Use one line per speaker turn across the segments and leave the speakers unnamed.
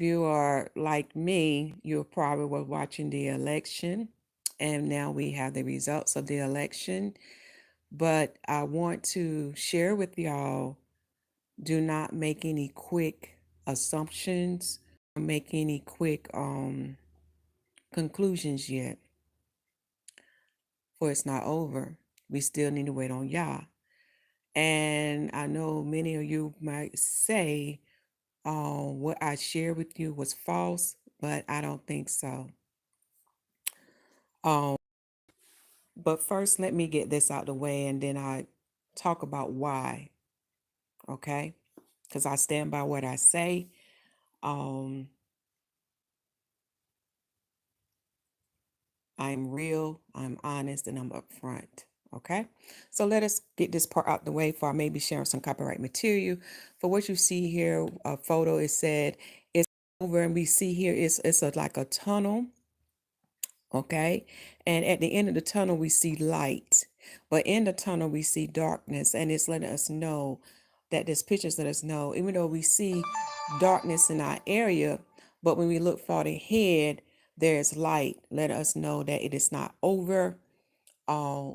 you are like me, you probably were watching the election, and now we have the results of the election. But I want to share with y'all, do not make any quick assumptions or make any quick conclusions yet, for it's not over. We still need to wait on Yah. And I know many of you might say, what I shared with you was false, but I don't think so. Um, but first, let me get this out the way, and then I talk about why. Okay, because I stand by what I say. Um, I'm real, I'm honest, and I'm upfront. Okay, so let us get this part out the way for I may be sharing some copyright material. For what you see here, a photo is said it's over, and we see here it's like a tunnel. Okay, and at the end of the tunnel we see light, but in the tunnel we see darkness, and it's letting us know that this pictures let us know, even though we see darkness in our area, but when we look far ahead, there's light, let us know that it is not over.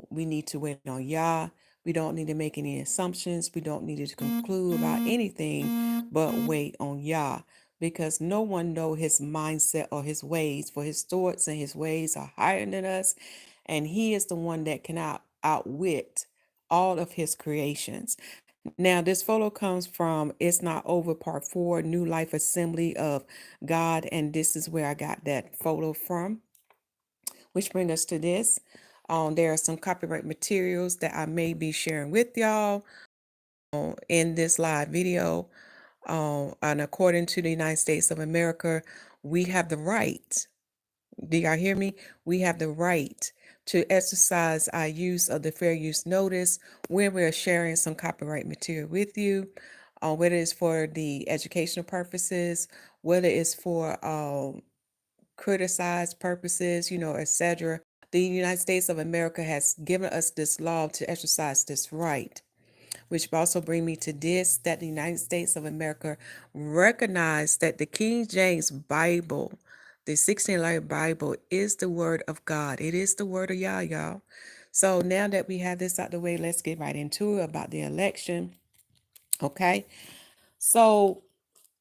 We need to wait on Yah. We don't need to make any assumptions. We don't need to conclude about anything, but wait on Yah, because no one know his mindset or his ways. For his thoughts and his ways are higher than us, and he is the one that cannot outwit all of his creations. Now, this photo comes from It's Not Over Part 4, New Life Assembly of God, and this is where I got that photo from, which brings us to this. There are some copyright materials that I may be sharing with y'all in this live video. And according to the United States of America, we have the right, do y'all hear me? We have the right to exercise our use of the fair use notice when we're sharing some copyright material with you, whether it's for the educational purposes, whether it's for criticize purposes, etc. The United States of America has given us this law to exercise this right, which also bring me to this, that the United States of America recognize that the King James Bible, the 1611 Bible, is the word of God. It is the word of Yah, y'all. So now that we have this out the way, let's get right into it about the election. Okay. So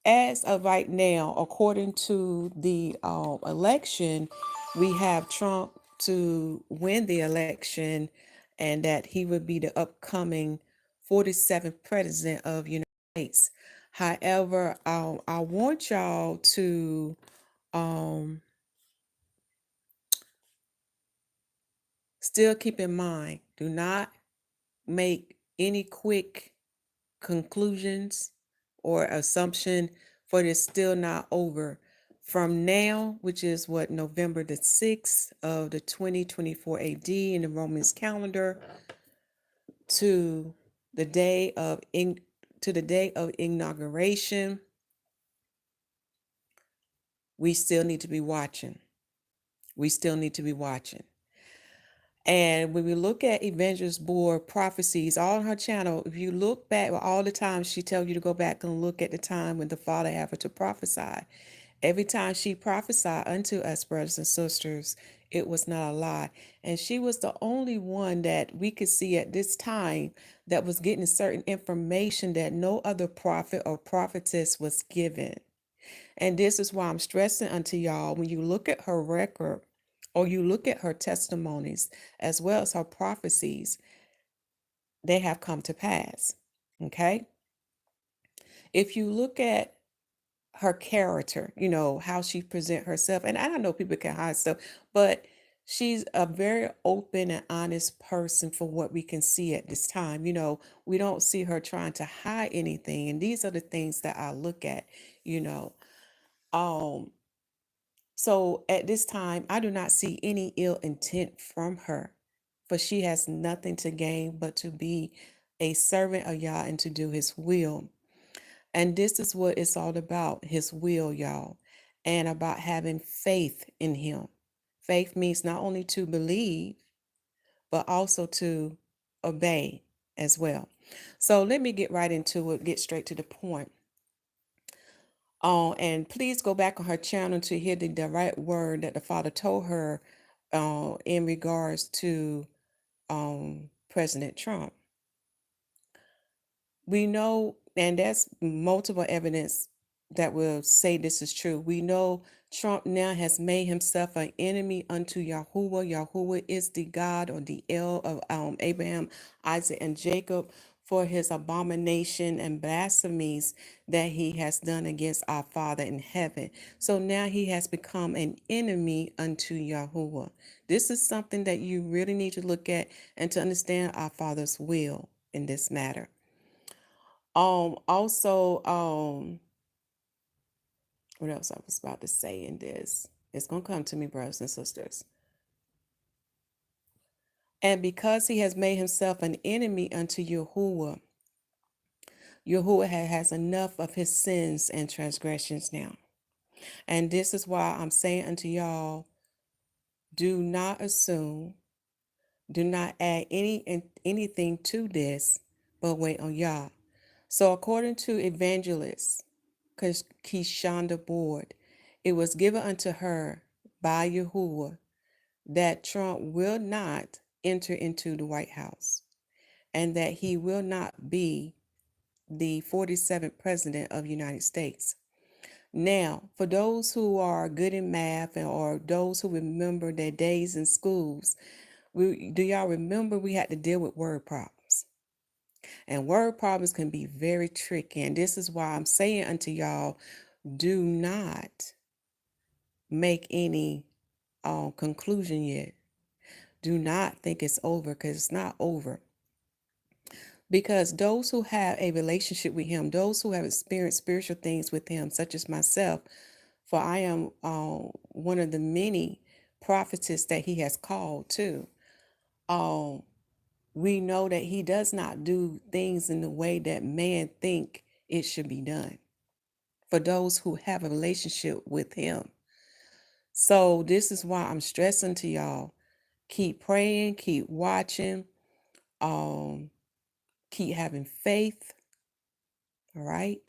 as of right now, according to the election, we have Trump to win the election, and that he would be the upcoming 47th president of United States. However, I want y'all to um, still keep in mind, do not make any quick conclusions or assumption, for it is still not over. From now, which is what, November the 6th of the 2024 AD in the Romans calendar, to the day of inauguration, we still need to be watching. We still need to be watching. And when we look at Evangelist Board prophecies, all on her channel, if you look back, all the time she tells you to go back and look at the time when the Father had her to prophesy. Every time she prophesied unto us, brothers and sisters, it was not a lie. And she was the only one that we could see at this time that was getting certain information that no other prophet or prophetess was given. And this is why I'm stressing unto y'all, when you look at her record or you look at her testimonies as well as her prophecies, they have come to pass. Okay? If you look at her character, how she present herself, and I don't know, people can hide stuff, but she's a very open and honest person for what we can see at this time. We don't see her trying to hide anything, and these are the things that I look at. you know um So at this time, I do not see any ill intent from her, for she has nothing to gain but to be a servant of Yah and to do his will. And this is what it's all about, his will, y'all, and about having faith in him. Faith means not only to believe, but also to obey as well. So let me get right into it, get straight to the point. And please go back on her channel to hear the direct word that the Father told her in regards to President Trump. We know, and that's multiple evidence that will say this is true. We know Trump now has made himself an enemy unto Yahuwah. Yahuwah is the God or the El of Abraham, Isaac, and Jacob for his abomination and blasphemies that he has done against our Father in heaven. So now he has become an enemy unto Yahuwah. This is something that you really need to look at and to understand our Father's will in this matter. Also, what else I was about to say in this? It's gonna come to me, brothers and sisters. And because he has made himself an enemy unto Yahuwah, Yahuwah has enough of his sins and transgressions now. And this is why I'm saying unto y'all, do not assume, do not add anything to this, but wait on Yah. So according to Evangelist Cassandra Board, it was given unto her by Yahuwah that Trump will not enter into the White House and that he will not be the 47th president of the United States. Now, for those who are good in math or those who remember their days in schools, do y'all remember we had to deal with word problems? And word problems can be very tricky. And this is why I'm saying unto y'all, do not make any conclusion yet. Do not think it's over, because it's not over. Because those who have a relationship with him, those who have experienced spiritual things with him, such as myself, for I am one of the many prophetess that he has called to, we know that he does not do things in the way that man think it should be done for those who have a relationship with him. So this is why I'm stressing to y'all, keep praying, keep watching, keep having faith, all right?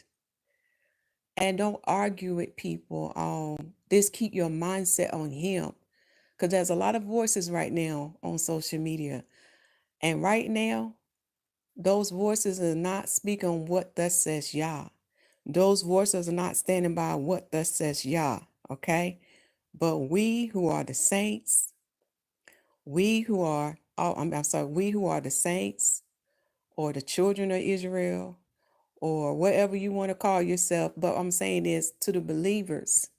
And don't argue with people. Just keep your mindset on him, because there's a lot of voices right now on social media. And right now, those voices are not speaking on what thus says Yah. Those voices are not standing by what thus says Yah, okay? But we who are the saints, we who are, we who are the saints or the children of Israel or whatever you want to call yourself, but I'm saying is to the believers,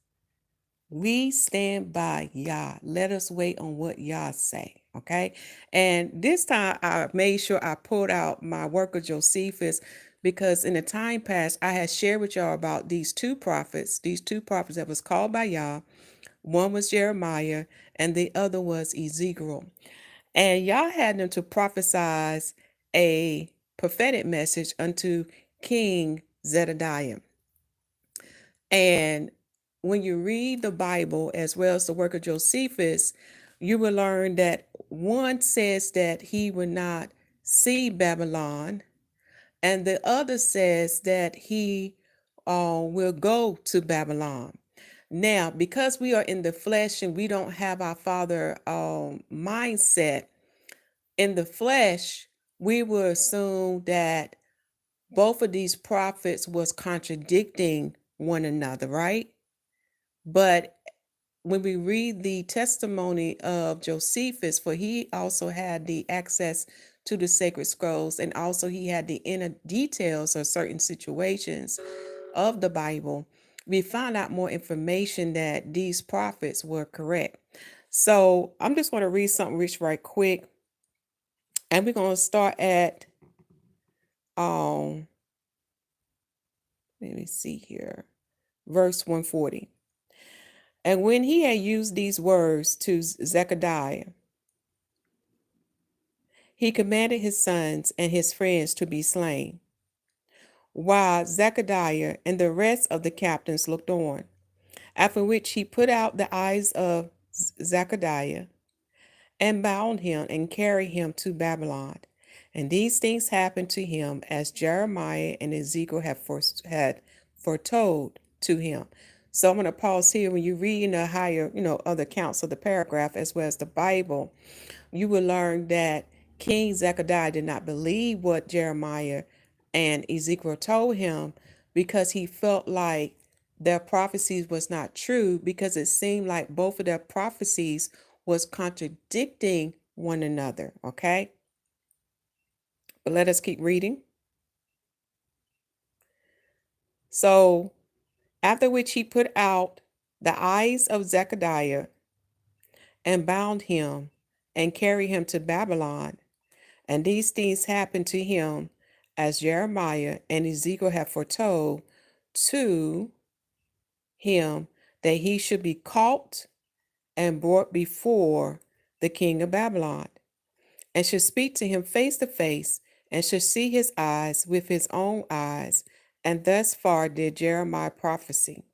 we stand by Yah. Let us wait on what Yah say, okay? And this time I made sure I pulled out my worker Josephus, because in the time past I had shared with y'all about these two prophets that was called by Yah. One was Jeremiah and the other was Ezekiel. And Yah had them to prophesy a prophetic message unto King Zedekiah. And when you read the Bible as well as the work of Josephus, you will learn that one says that he will not see Babylon, and the other says that he will go to Babylon. Now, because we are in the flesh and we don't have our Father mindset, in the flesh, we will assume that both of these prophets was contradicting one another, right? But when we read the testimony of Josephus, for he also had the access to the sacred scrolls, and also he had the inner details of certain situations of the Bible, we find out more information that these prophets were correct. So I'm just going to read something rich right quick, and we're going to start at let me see here, verse 140. And when he had used these words to Zechariah, he commanded his sons and his friends to be slain, while Zechariah and the rest of the captains looked on. After which he put out the eyes of Zechariah and bound him and carried him to Babylon. And these things happened to him as Jeremiah and Ezekiel had foretold to him. So I'm going to pause here. When you read in the higher, other accounts of the paragraph as well as the Bible, you will learn that King Zechariah did not believe what Jeremiah and Ezekiel told him because he felt like their prophecies was not true, because it seemed like both of their prophecies was contradicting one another. Okay, but let us keep reading. So after which he put out the eyes of Zechariah and bound him and carried him to Babylon. And these things happened to him as Jeremiah and Ezekiel had foretold to him, that he should be caught and brought before the king of Babylon, and should speak to him face to face, and should see his eyes with his own eyes. And thus far did Jeremiah prophecy.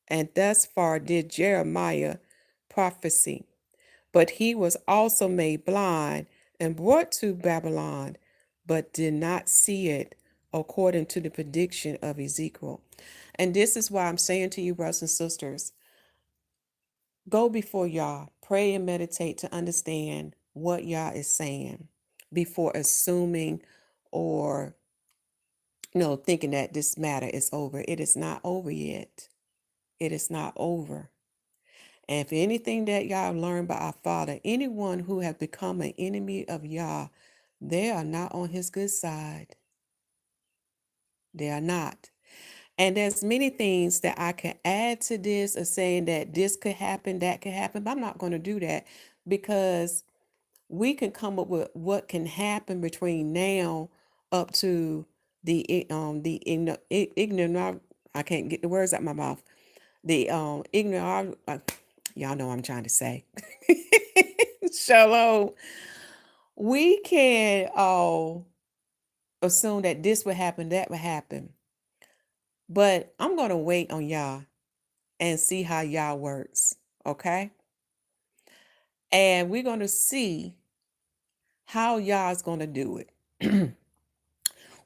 And thus far did Jeremiah prophecy. But he was also made blind and brought to Babylon, but did not see it, according to the prediction of Ezekiel. And this is why I'm saying to you, brothers and sisters, go before Yah, pray and meditate to understand what Yah is saying before assuming or thinking that this matter is over. It is not over yet. It is not over. And if anything that Yah learned by our Father, anyone who has become an enemy of Yah, they are not on his good side. They are not. And there's many things that I can add to this of saying that this could happen, that could happen, but I'm not going to do that, because we can come up with what can happen between now up to ignorant. I can't get the words out my mouth. The ignorant. Y'all know what I'm trying to say. Shalom. We can all assume that this would happen, that would happen. But I'm going to wait on Yah and see how Yah works. Okay? And we're going to see how Yah is going to do it.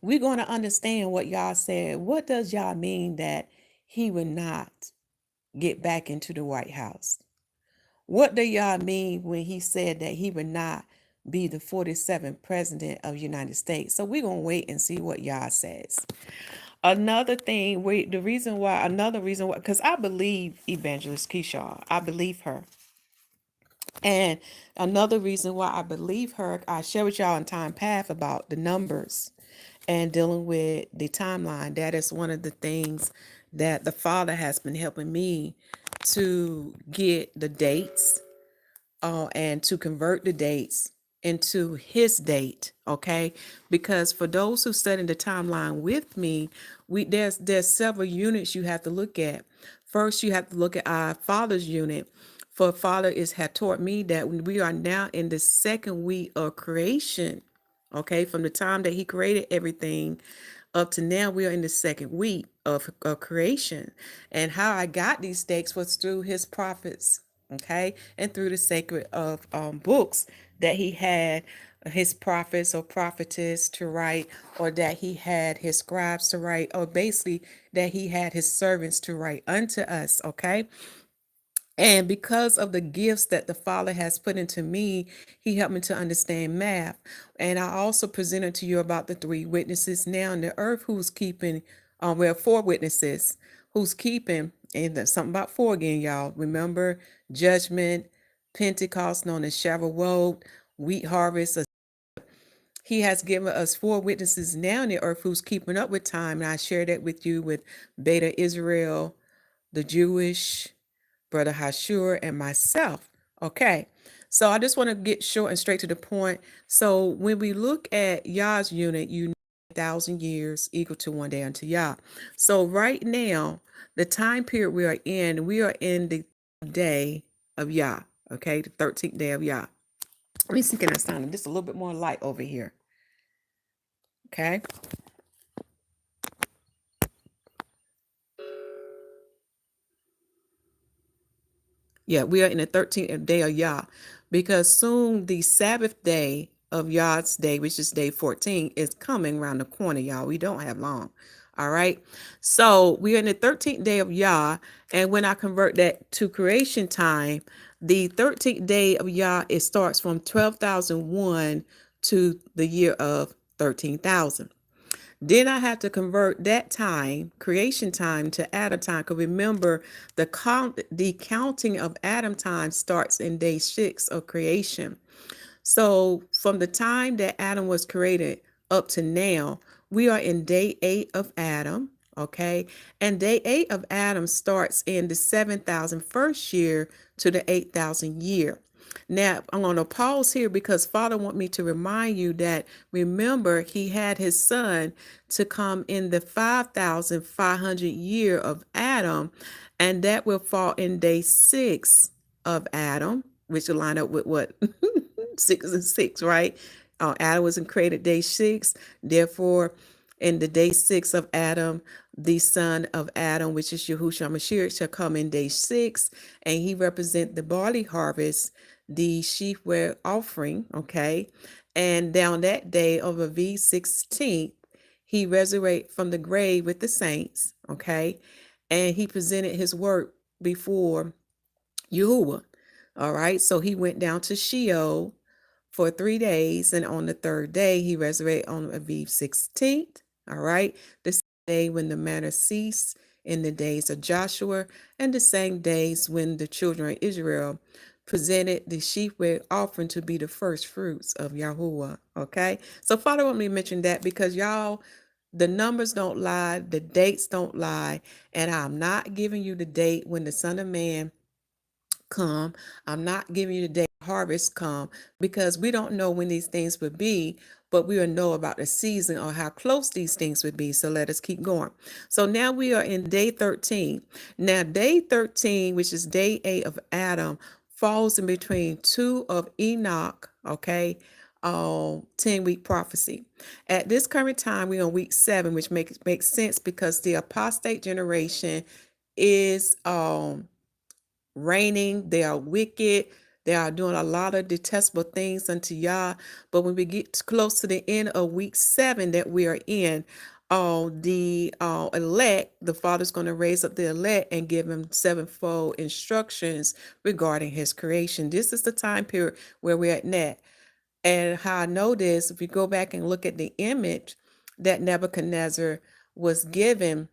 We're going to understand what Yah said. What does Yah mean that he would not get back into the White House? What do Yah mean when he said that he would not be the 47th president of the United States? So we're going to wait and see what Yah says. Another thing, another reason why, because I believe Evangelist Keisha. I believe her. And another reason why I believe her, I shared with y'all in time path about the numbers and dealing with the timeline. That is one of the things that the Father has been helping me to get the dates and to convert the dates into his date. Okay, because for those who study the timeline with me, there's several units you have to look at. First, you have to look at our Father's unit. For Father had taught me that we are now in the second week of creation. Okay, from the time that he created everything up to now, we are in the second week of creation. And how I got these dates was through his prophets, okay, and through the sacred of books that he had his prophets or prophetess to write, or that he had his scribes to write, or basically that he had his servants to write unto us, okay. And because of the gifts that the Father has put into me, he helped me to understand math. And I also presented to you about the three witnesses now in the earth who's keeping, four witnesses who's keeping, and there's something about four again, y'all. Remember, judgment, Pentecost, known as Shavuot, wheat harvest. He has given us four witnesses now in the earth who's keeping up with time. And I shared that with you with Beta Israel, the Jewish, Brother Hashur, and myself. Okay, so I just want to get short and straight to the point. So when we look at Yah's unit, 1,000 years equal to one day unto Yah. So right now, the time period we are in the day of Yah. Okay, the 13th day of Yah. Let me see, can I sound just a little bit more light over here? Okay. Yeah, we are in the 13th day of Yah, because soon the Sabbath day of Yah's day, which is day 14, is coming around the corner, y'all. We don't have long. All right. So we are in the 13th day of Yah. And when I convert that to creation time, the 13th day of Yah, it starts from 12,001 to the year of 13,000. Then I have to convert that time, creation time, to Adam time. Because remember, the counting of Adam time starts in day 6 of creation. So from the time that Adam was created up to now, we are in day 8 of Adam. Okay. And day 8 of Adam starts in the 7,001st year to the 8,000 year. Now, I'm going to pause here because Father want me to remind you that, remember, he had his son to come in the 5,500 year of Adam, and that will fall in day 6 of Adam, which will line up with what? 6 and 6, right? Adam was created day 6. Therefore, in the day 6 of Adam, the son of Adam, which is Yahusha Mashiach, shall come in day 6, and he represent the barley harvest, the sheaf-ware offering, okay? And down that day of Aviv 16th, he resurrected from the grave with the saints, okay? And he presented his work before Yahuwah. All right, so he went down to Sheol for 3 days, and on the third day he resurrected on Aviv 16th. All right, the same day when the manna ceased in the days of Joshua, and the same days when the children of Israel presented the sheep-ware offering to be the first fruits of Yahuwah. Okay, so Father want me to mention that because y'all, the numbers don't lie, the dates don't lie, and I'm not giving you the date when the Son of Man come. I'm not giving you the day harvest come because we don't know when these things would be, but we will know about the season or how close these things would be. So let us keep going. So now we are in day 13. Now, day 13, which is day 8 of Adam, falls in between 2 of Enoch, okay? 10-week prophecy. At this current time, we're on week 7, which makes sense because the apostate generation is reigning. They are wicked. They are doing a lot of detestable things unto Yah. But when we get close to the end of week 7 that we are in, the elect, the Father's going to raise up the elect and give him sevenfold instructions regarding his creation. This is the time period where we're at now. And how I know this, if you go back and look at the image that Nebuchadnezzar was given,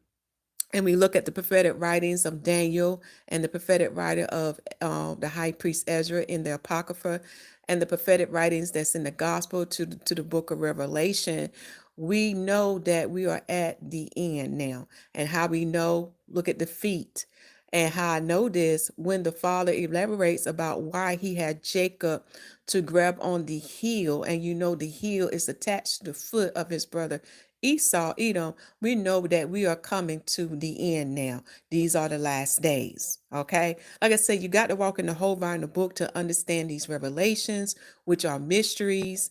and we look at the prophetic writings of Daniel and the prophetic writing of the high priest Ezra in the Apocrypha, and the prophetic writings that's in the gospel to the book of Revelation, we know that we are at the end now. And how we know, look at the feet. And how I know this, when the Father elaborates about why he had Jacob to grab on the heel, and you know the heel is attached to the foot of his brother Esau, Edom, we know that we are coming to the end now. These are the last days. Okay. Like I said, you got to walk in the whole vine of the book to understand these revelations, which are mysteries,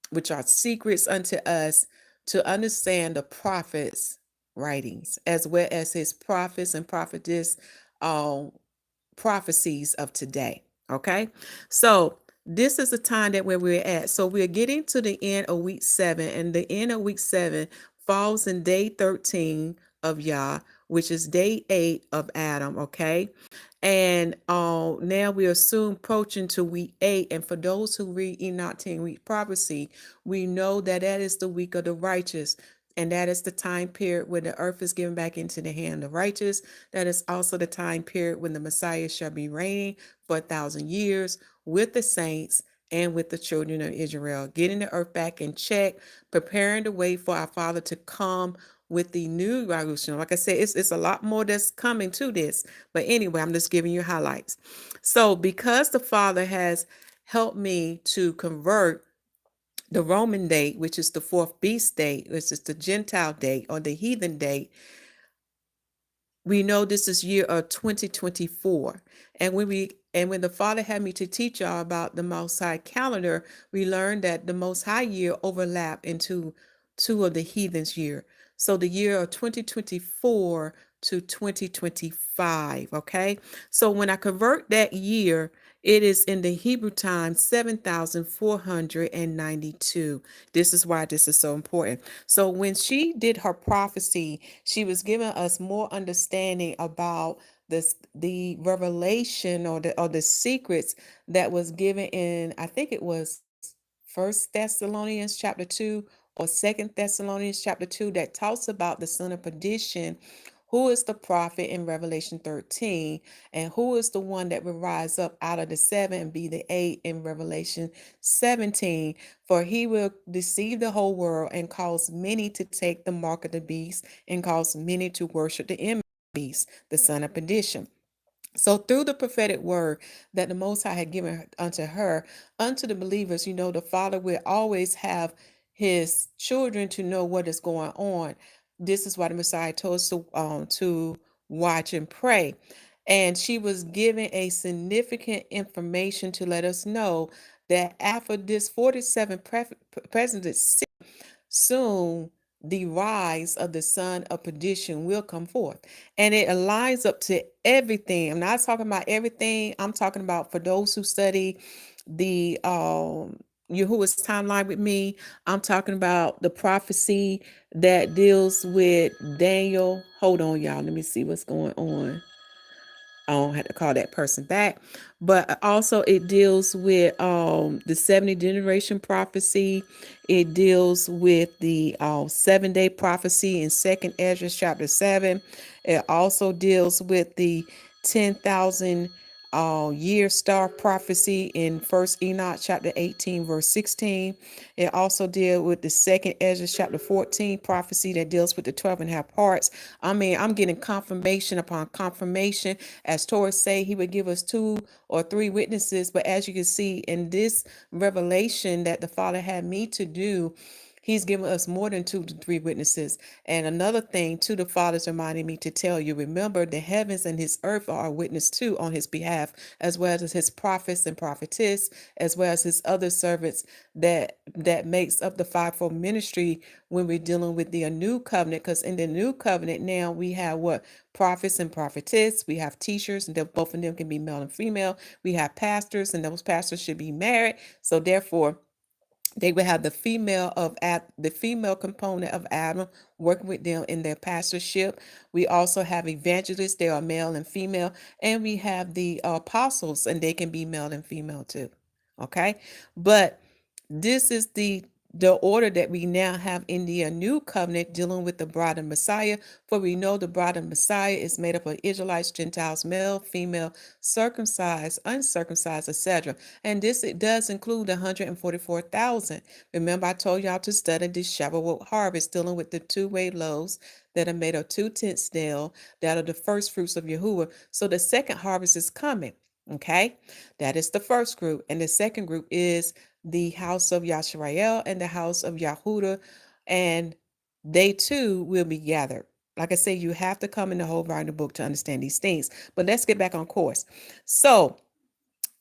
which are secrets unto us, to understand the prophets' writings, as well as his prophets and prophetess prophecies of today. Okay. So this is the time that where we're at. So we're getting to the end of week 7, and the end of week 7 falls in day 13 of Yah, which is day 8 of Adam. Okay. And now we are soon approaching to week 8. And for those who read Enoch 10-week prophecy, we know that that is the week of the righteous. And that is the time period when the earth is given back into the hand of the righteous. That is also the time period when the Messiah shall be reigning for 1,000 years with the saints and with the children of Israel, getting the earth back in check, preparing the way for our Father to come with the new Yahusha. Like I said, it's a lot more that's coming to this. But anyway, I'm just giving you highlights. So because the Father has helped me to convert the Roman date, which is the 4th beast date, which is the Gentile date or the heathen date, we know this is year of 2024. And when the Father had me to teach y'all about the Most High calendar, we learned that the Most High year overlap into 2 of the heathens year. So the year of 2024 to 2025. Okay. So when I convert that year, it is in the Hebrew time 7,492. This is why this is so important. So when she did her prophecy, she was giving us more understanding about the revelation or the secrets that was given in, I think it was First Thessalonians chapter 2 or Second Thessalonians chapter 2, that talks about the son of perdition, who is the prophet in Revelation 13, and who is the one that will rise up out of the seven and be the eight in Revelation 17. For he will deceive the whole world and cause many to take the mark of the beast and cause many to worship the image of the beast, the son of perdition. So through the prophetic word that the Most High had given unto her, unto the believers, the Father will always have his children to know what is going on. This is why the Messiah told us to watch and pray. And she was given a significant information to let us know that after this 47 presidents, soon the rise of the son of perdition will come forth. And it aligns up to everything. I'm not talking about everything. I'm talking about, for those who study the Yahuwah's timeline with me, I'm talking about the prophecy that deals with Daniel. Hold on, y'all. Let me see what's going on. I don't have to call that person back. But also it deals with the 70 generation prophecy. It deals with the 7-day prophecy in Second Ezra chapter 7. It also deals with the 10,000 year star prophecy in First Enoch chapter 18 verse 16. It also deals with the Second Ezra chapter 14 prophecy that deals with the 12 and a half parts. I mean, I'm getting confirmation upon confirmation. As Torah say, he would give us 2 or 3 witnesses. But as you can see in this revelation that the Father had me to do, he's given us more than 2 to 3 witnesses. And another thing, too, the Father's reminding me to tell you, remember, the heavens and his earth are a witness too on his behalf, as well as his prophets and prophetess, as well as his other servants that makes up the fivefold ministry when we're dealing with the new covenant. Because in the new covenant now we have what? Prophets and prophetess. We have teachers, and both of them can be male and female. We have pastors, and those pastors should be married. So therefore, they would have the female component of Adam working with them in their pastorship. We also have evangelists; they are male and female, and we have the apostles, and they can be male and female too. Okay, but this is the order that we now have in the new covenant dealing with the bride of Messiah. For we know the bride of Messiah is made up of Israelites, Gentiles, male, female, circumcised, uncircumcised, etc. And this, it does include 144,000. Remember, I told y'all to study the Shavuot harvest dealing with the two-way loaves that are made of 2/10 nail, that are the first fruits of Yahuwah. So the second harvest is coming. Okay, that is the first group. And the second group is the house of Yashrael and the house of Yahuda, and they too will be gathered. Like I say, you have to come in the whole volume of the book to understand these things. But let's get back on course. So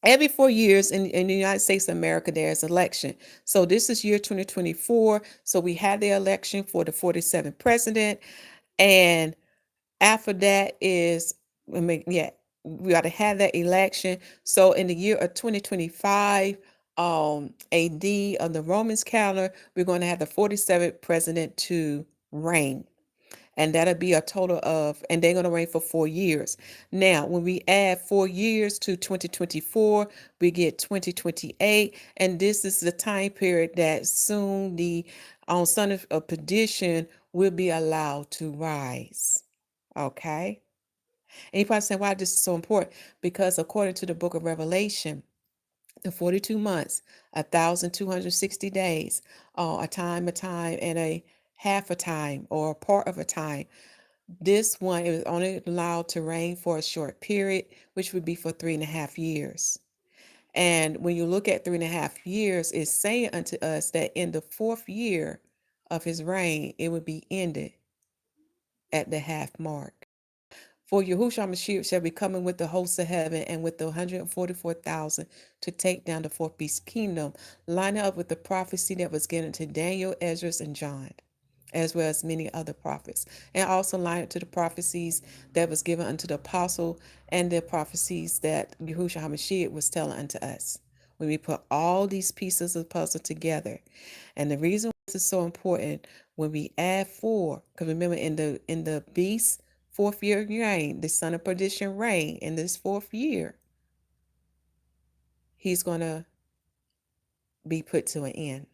every 4 years in the United States of America, there's election. So this is year 2024. So we had the election for the 47th president. And after that is, I mean, yeah, we got to have that election. So in the year of 2025 AD of the Romans calendar, we're going to have the 47th president to reign. And that'll be a total of, and they're going to reign for 4 years. Now, when we add 4 years to 2024, we get 2028. And this is the time period that soon the son of perdition will be allowed to rise. Okay. And you probably say, why this is so important? Because according to the book of Revelation, the 42 months, 1,260 days, a time, and a half a time, or a part of a time. This one is only allowed to reign for a short period, which would be for 3.5 years. And when you look at 3.5 years, it's saying unto us that in the 4th year of his reign, it would be ended at the half mark. For Yahushua Mashiach shall be coming with the hosts of heaven and with the 144,000 to take down the fourth beast kingdom, lining up with the prophecy that was given to Daniel, Ezra, and John. as well as many other prophets, and also line up to the prophecies that was given unto the apostle and the prophecies that Yahusha HaMashiach was telling unto us. When we put all these pieces of the puzzle together, and the reason this is so important, when we add four, because remember in the beast fourth year reign, the son of perdition reign in this fourth year, he's gonna be put to an end.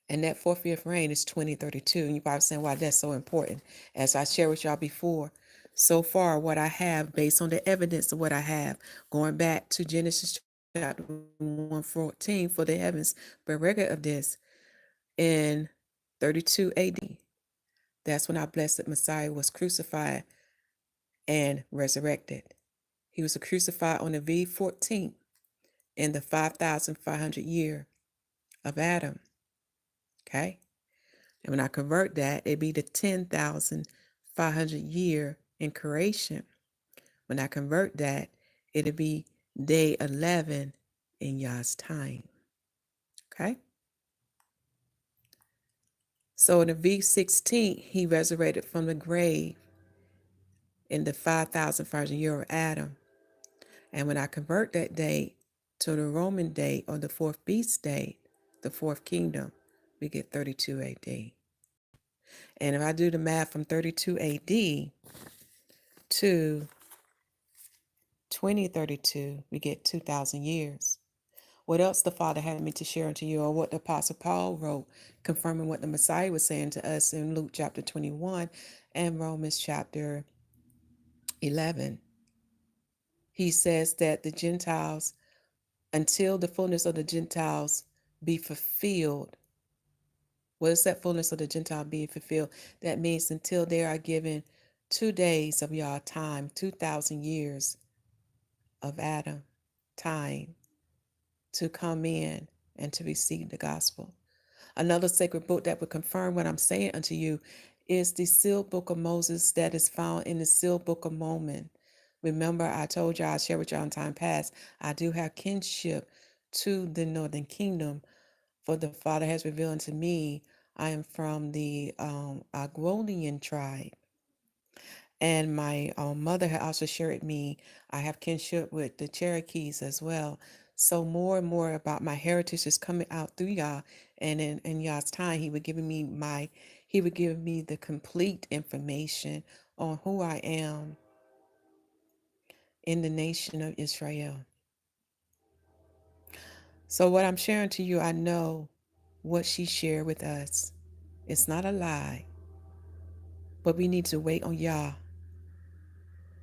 And that fourth year of reign is 2032. And you're probably saying why that's so important. As I shared with y'all before, so far what I have, based on the evidence of what I have, going back to Genesis chapter 1:14 for the heavens, but record of this in 32 AD. That's when our blessed Messiah was crucified and resurrected. He was crucified on the V14 in the 5,500 year of Adam. Okay? And when I convert that, it'd be the 10,500 year in creation. When I convert that, it'd be day 11 in Yah's time. Okay? So in the V16, he resurrected from the grave in the 5,500 year of Adam. And when I convert that date to the Roman date or the fourth beast date, the fourth kingdom, we get 32 AD. And if I do the math from 32 AD to 2032, we get 2,000 years. What else the Father had me to share unto you, or what the Apostle Paul wrote, confirming what the Messiah was saying to us in Luke chapter 21 and Romans chapter 11. He says that the Gentiles, until the fullness of the Gentiles be fulfilled. What is that fullness of the Gentile being fulfilled? That means until they are given 2 days of y'all time, 2,000 years of Adam time to come in and to receive the gospel. Another sacred book that would confirm what I'm saying unto you is the sealed book of Moses that is found in the sealed book of Mormon. Remember, I told you, I shared with y'all in time past, I do have kinship to the northern kingdom, for the Father has revealed unto me, I am from the Agwolian tribe. And my mother had also shared me, I have kinship with the Cherokees as well. So more and more about my heritage is coming out through Yah. And in Yah's time, he would give me the complete information on who I am in the nation of Israel. So what I'm sharing to you, I know what she shared with us. It's not a lie, but we need to wait on Yah.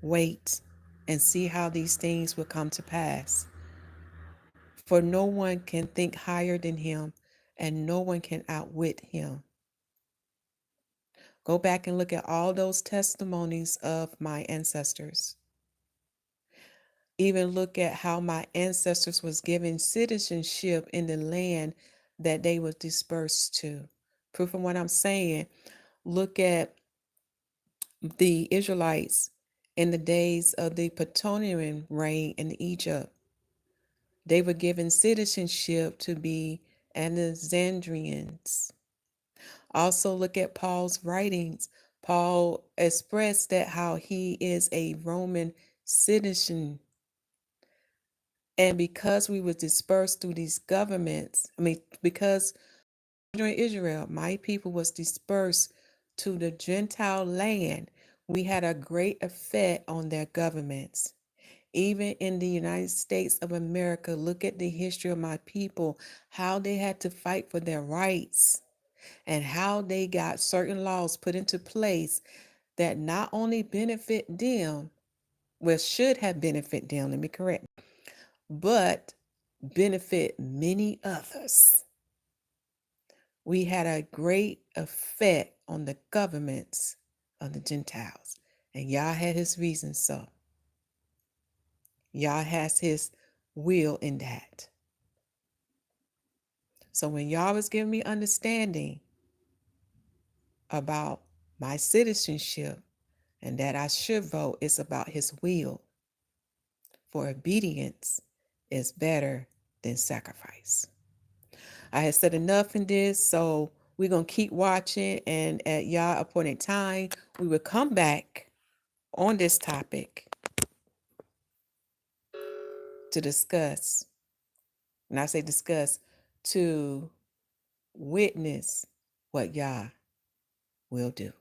Wait and see how these things will come to pass. For no one can think higher than him, and no one can outwit him. Go back and look at all those testimonies of my ancestors. Even look at how my ancestors was given citizenship in the land that they were dispersed to. Proof of what I'm saying, look at the Israelites in the days of the Ptolemy reign in Egypt. They were given citizenship to be Alexandrians. Also, look at Paul's writings. Paul expressed that how he is a Roman citizen. And because we were dispersed through these governments, because during Israel, my people was dispersed to the Gentile land, we had a great effect on their governments. Even in the United States of America, look at the history of my people, how they had to fight for their rights and how they got certain laws put into place that not only benefit them, well, should have benefit them, let me correct, but benefit many others. We had a great effect on the governments of the Gentiles, and Yah had his reasons so. Yah has his will in that. So when Yah was giving me understanding about my citizenship and that I should vote, it's about his will. For obedience is better than sacrifice. I had said enough in this, so We're going to keep watching, and at YAH appointed time, we will come back on this topic to discuss, and I say discuss, to witness what YAH will do.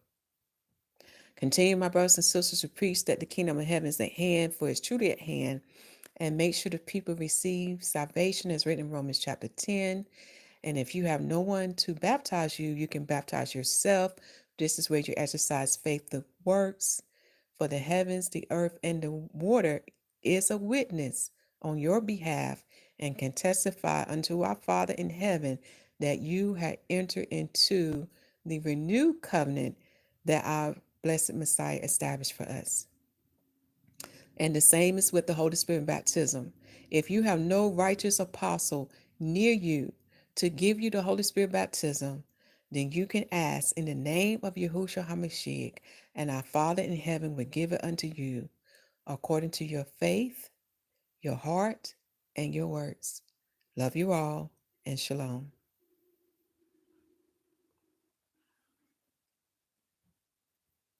Continue, my brothers and sisters, to preach that the kingdom of heaven is at hand, for it's truly at hand. And make sure the people receive salvation as written in Romans chapter 10. And if you have no one to baptize you, you can baptize yourself. This is where you exercise faith that works. For the heavens, the earth, and the water is a witness on your behalf and can testify unto our Father in heaven that you have entered into the renewed covenant that our blessed Messiah established for us. And the same is with the Holy Spirit baptism. If you have no righteous apostle near you to give you the Holy Spirit baptism, then you can ask in the name of Yahusha HaMashiach, and our Father in heaven will give it unto you according to your faith, your heart, and your words. Love you all, and shalom.